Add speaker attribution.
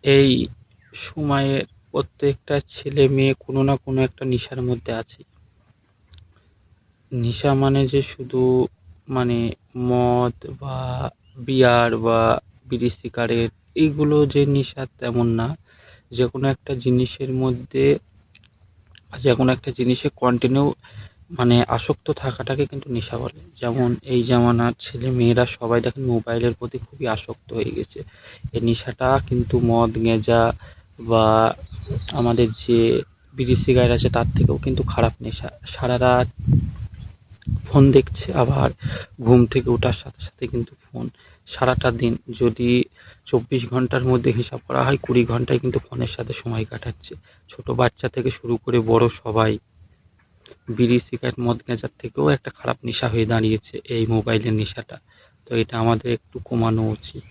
Speaker 1: এই সময়ে প্রত্যেকটা ছেলে মেয়ে কোনো না কোনো একটা নেশার মধ্যে আছে। নেশা মানে যে শুধু মানে মদ বা বিয়ার বা বিড়ি সিগারেট এইগুলো যে নেশা তেমন না। যেকোনো একটা জিনিসের মধ্যে যেকোনো একটা জিনিসে কন্টিনিউ মানে আসক্ত থাকাটাকে কিন্তু নেশা বলে। যেমন এই জামানার ছেলে মেয়েরা সবাই দেখেন মোবাইলের প্রতি খুবই আসক্ত হয়ে গেছে। এই নেশাটা কিন্তু মদ গেঁজা বা আমাদের যে বিড়ি সিগারেট আছে তার থেকেও কিন্তু খারাপ নেশা। সারা রাত ফোন দেখছে, আবার ঘুম থেকে ওঠার সাথে সাথে কিন্তু ফোন। সারাটা দিন যদি 24 ঘন্টার মধ্যে হিসাব করা হয় 20 ঘন্টায় কিন্তু ফোনের সাথে সময় কাটাচ্ছে। ছোট বাচ্চা থেকে শুরু করে বড় সবাই বিড়ি সিগারেট মদ গাঁজার থেকেও একটা খারাপ নেশা হয়ে দাঁড়িয়েছে এই মোবাইলের নেশাটা। তো এটা আমাদের একটু কমানো উচিত।